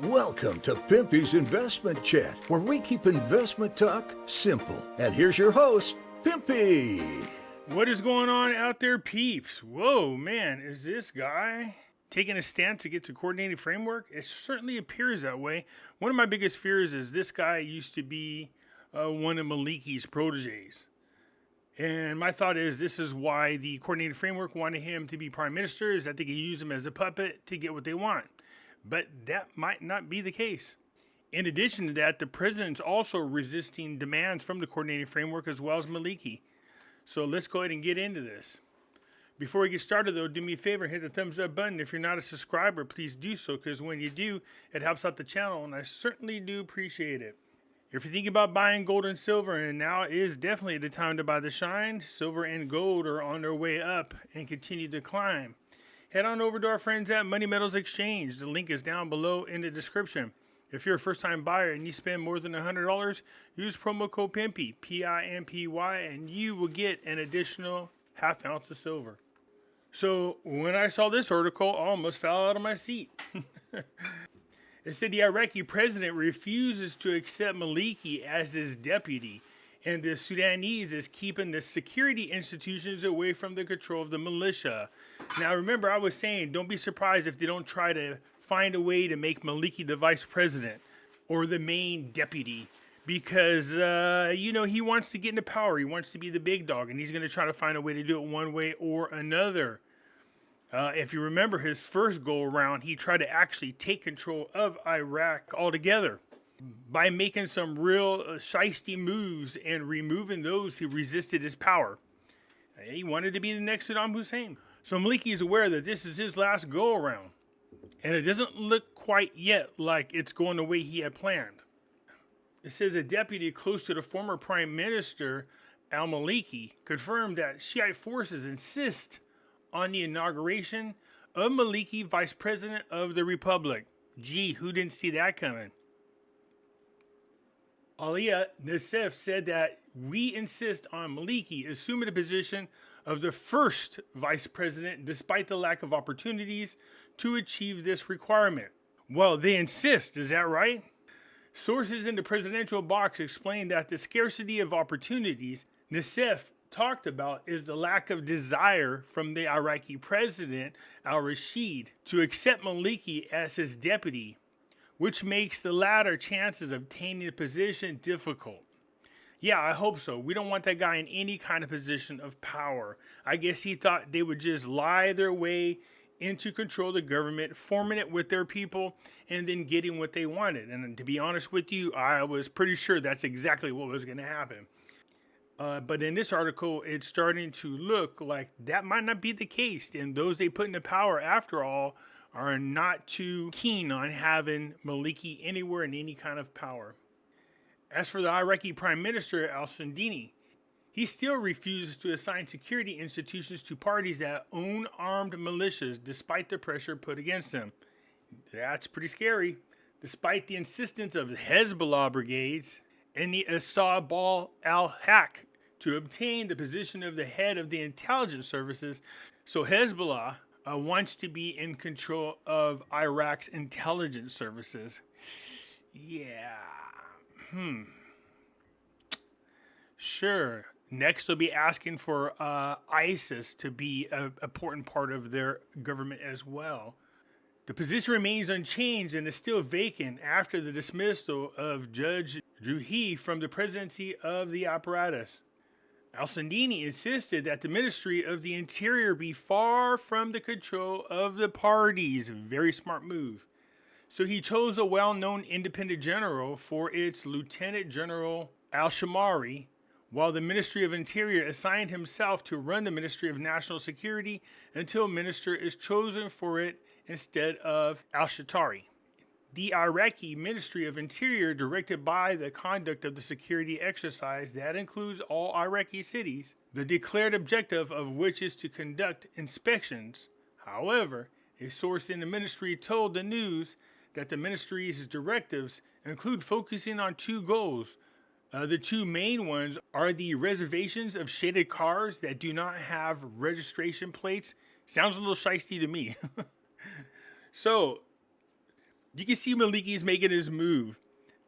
Welcome to Pimpy's Investment Chat, where we keep investment talk simple. And here's your host, Pimpy. What is going on out there, peeps? Whoa, man, is this guy taking a stance against a coordinated framework? It certainly appears that way. One of my biggest fears is this guy used to be one of Maliki's proteges. And my thought is this is why the coordinated framework wanted him to be prime minister, is that they could use him as a puppet to get what they want. But that might not be the case. In addition to that, the president's also resisting demands from the coordinated framework as well as Maliki. So let's go ahead and get into this. Before we get started, though, do me a favor, hit the thumbs up button. If you're not a subscriber, please do so, because when you do, it helps out the channel, and I certainly do appreciate it. If you're thinking about buying gold and silver, and now is definitely the time to buy the shine, silver and gold are on their way up and continue to climb. Head on over to our friends at Money Metals Exchange. The link is down below in the description. If you're a first-time buyer and you spend more than $100, use promo code Pimpy, P-I-M-P-Y, and you will get an additional half ounce of silver. So when I saw this article, I almost fell out of my seat. It said the Iraqi president refuses to accept Maliki as his deputy, and the Sudanese is keeping the security institutions away from the control of the militia. Now, remember, I was saying, don't be surprised if they don't try to find a way to make Maliki the vice president or the main deputy, because, he wants to get into power. He wants to be the big dog, and he's going to try to find a way to do it one way or another. If you remember his first go around, he tried to actually take control of Iraq altogether by making some real shiesty moves and removing those who resisted his power. He wanted to be the next Saddam Hussein. So Maliki is aware that this is his last go around, and it doesn't look quite yet like it's going the way he had planned. It says a deputy close to the former prime minister, al-Maliki, confirmed that Shiite forces insist on the inauguration of Maliki vice president of the republic. Gee, who didn't see that coming? Aliyah Nassef said that we insist on Maliki assuming the position of the first vice president despite the lack of opportunities to achieve this requirement. Well, they insist, is that right? Sources in the presidential box explain that the scarcity of opportunities Nassef talked about is the lack of desire from the Iraqi president, al-Rashid, to accept Maliki as his deputy, which makes the latter chances of obtaining the position difficult. Yeah, I hope so. We don't want that guy in any kind of position of power. I guess he thought they would just lie their way into control of the government, forming it with their people, and then getting what they wanted. And to be honest with you, I was pretty sure that's exactly what was going to happen. But in this article, it's starting to look like that might not be the case. And those they put into power, after all, are not too keen on having Maliki anywhere in any kind of power. As for the Iraqi Prime Minister, al-Sindini, he still refuses to assign security institutions to parties that own armed militias despite the pressure put against them. That's pretty scary. Despite the insistence of Hezbollah brigades and the Asab al-Haq to obtain the position of the head of the intelligence services, so Hezbollah wants to be in control of Iraq's intelligence services. Yeah. Sure. Next, they'll be asking for ISIS to be an important part of their government as well. The position remains unchanged and is still vacant after the dismissal of Judge Juhi from the presidency of the apparatus. Al-Sindini insisted that the Ministry of the Interior be far from the control of the parties. Very smart move. So he chose a well-known independent general for its Lieutenant General al-Shamari, while the Ministry of Interior assigned himself to run the Ministry of National Security until a minister is chosen for it instead of al-Shatari. The Iraqi Ministry of Interior directed by the conduct of the security exercise that includes all Iraqi cities, the declared objective of which is to conduct inspections. However, a source in the ministry told the news that the ministry's directives include focusing on two goals. The two main ones are the reservations of shaded cars that do not have registration plates. Sounds a little shysty to me. So, You can see Maliki's making his move.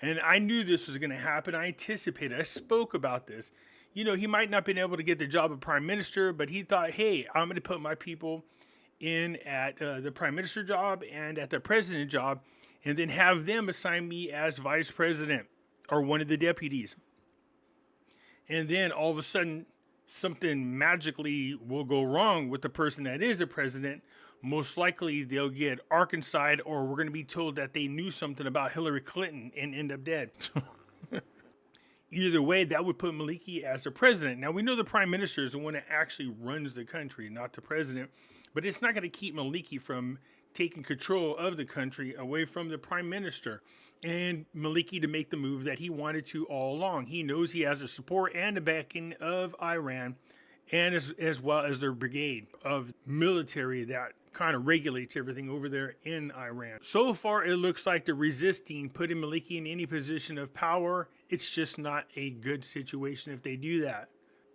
And I knew this was going to happen. I anticipated. I spoke about this. You know, he might not have been able to get the job of prime minister, but he thought, hey, I'm going to put my people in at the prime minister job and at the president job, and then have them assign me as vice president or one of the deputies. And then all of a sudden, something magically will go wrong with the person that is the president. Most likely they'll get Arkansas, or we're going to be told that they knew something about Hillary Clinton and end up dead. Either way, that would put Maliki as the president. Now, we know the prime minister is the one that actually runs the country, not the president. But it's not going to keep Maliki from taking control of the country away from the prime minister and Maliki to make the move that he wanted to all along. He knows he has the support and the backing of Iran, and as well as their brigade of military that kind of regulates everything over there in Iran. So far, it looks like they're resisting putting Maliki in any position of power. It's just not a good situation if they do that.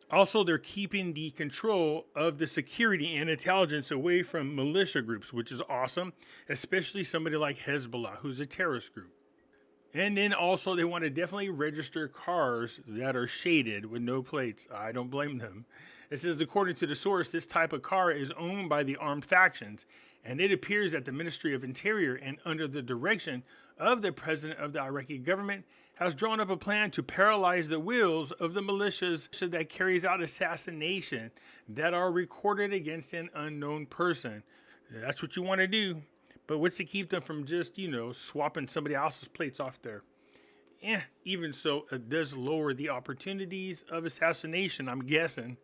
Also, they're keeping the control of the security and intelligence away from militia groups, which is awesome, especially somebody like Hezbollah, who's a terrorist group. And then also, they want to definitely register cars that are shaded with no plates. I don't blame them. It says, according to the source, this type of car is owned by the armed factions, and it appears that the Ministry of Interior, and under the direction of the president of the Iraqi government, has drawn up a plan to paralyze the wheels of the militias that carries out assassination that are recorded against an unknown person. That's what you want to do. But what's to keep them from just, swapping somebody else's plates off there? Even so, it does lower the opportunities of assassination, I'm guessing.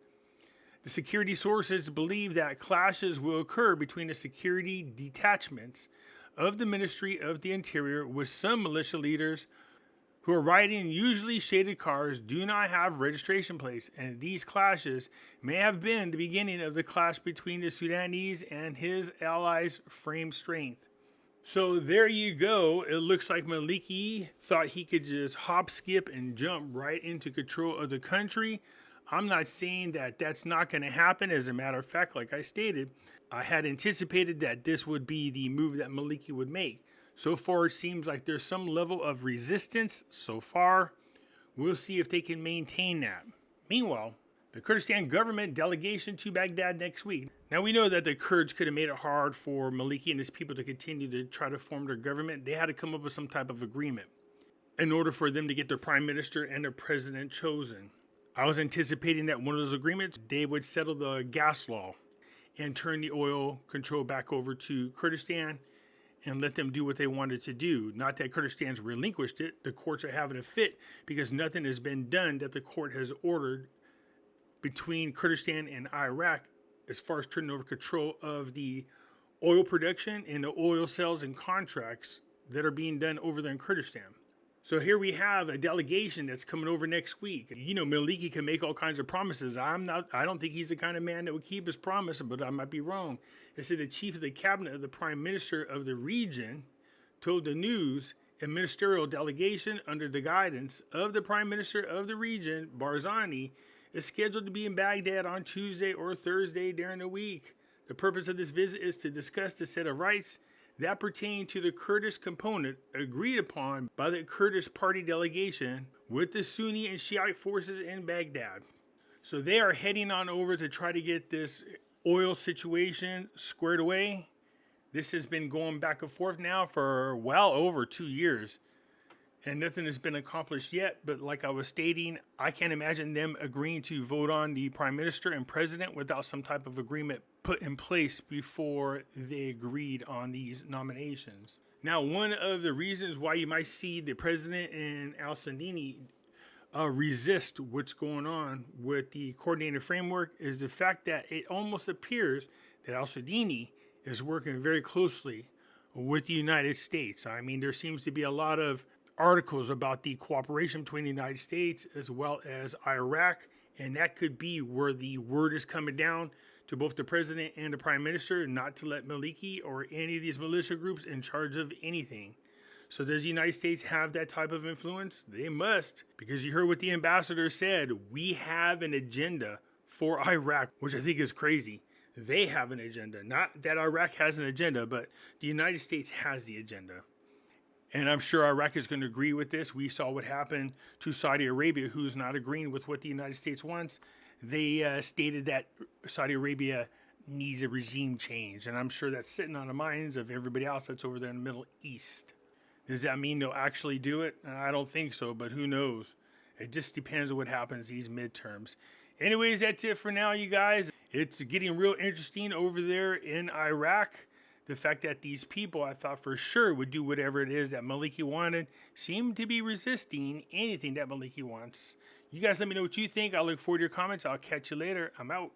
The security sources believe that clashes will occur between the security detachments of the Ministry of the Interior with some militia leaders who are riding usually shaded cars do not have registration plates, and these clashes may have been the beginning of the clash between the Sudanese and his allies' frame strength. So there you go. It looks like Maliki thought he could just hop, skip, and jump right into control of the country. I'm not saying that that's not going to happen. As a matter of fact, like I stated, I had anticipated that this would be the move that Maliki would make. So far, it seems like there's some level of resistance so far. We'll see if they can maintain that. Meanwhile, the Kurdistan government delegation to Baghdad next week. Now, we know that the Kurds could have made it hard for Maliki and his people to continue to try to form their government. They had to come up with some type of agreement in order for them to get their prime minister and their president chosen. I was anticipating that one of those agreements, they would settle the gas law and turn the oil control back over to Kurdistan and let them do what they wanted to do. Not that Kurdistan's relinquished it. The courts are having a fit because nothing has been done that the court has ordered between Kurdistan and Iraq as far as turning over control of the oil production and the oil sales and contracts that are being done over there in Kurdistan. So here we have a delegation that's coming over next week. Maliki can make all kinds of promises. I don't think he's the kind of man that would keep his promise, but I might be wrong. It said the chief of the cabinet of the prime minister of the region told the news a ministerial delegation under the guidance of the prime minister of the region, Barzani, is scheduled to be in Baghdad on Tuesday or Thursday during the week. The purpose of this visit is to discuss the set of rights that pertain to the Kurdish component agreed upon by the Kurdish party delegation with the Sunni and Shiite forces in Baghdad. So they are heading on over to try to get this oil situation squared away. This has been going back and forth now for well over 2 years, and nothing has been accomplished yet. But like I was stating, I can't imagine them agreeing to vote on the prime minister and president without some type of agreement put in place before they agreed on these nominations. Now, one of the reasons why you might see the president and al-Sudani resist what's going on with the coordinated framework is the fact that it almost appears that al-Sudani is working very closely with the United States. I mean, there seems to be a lot of articles about the cooperation between the United States as well as Iraq, and that could be where the word is coming down to both the president and the prime minister not to let Maliki or any of these militia groups in charge of anything. So does the United States have that type of influence? They must, because you heard what the ambassador said. We have an agenda for Iraq, which I think is crazy. They have an agenda. Not that Iraq has an agenda, but the United States has the agenda. And I'm sure Iraq is going to agree with this. We saw what happened to Saudi Arabia, who's not agreeing with what the United States wants. They stated that Saudi Arabia needs a regime change. And I'm sure that's sitting on the minds of everybody else that's over there in the Middle East. Does that mean they'll actually do it? I don't think so, but who knows? It just depends on what happens these midterms. Anyways, that's it for now, you guys. It's getting real interesting over there in Iraq. The fact that these people I thought for sure would do whatever it is that Maliki wanted seem to be resisting anything that Maliki wants. You guys let me know what you think. I look forward to your comments. I'll catch you later. I'm out.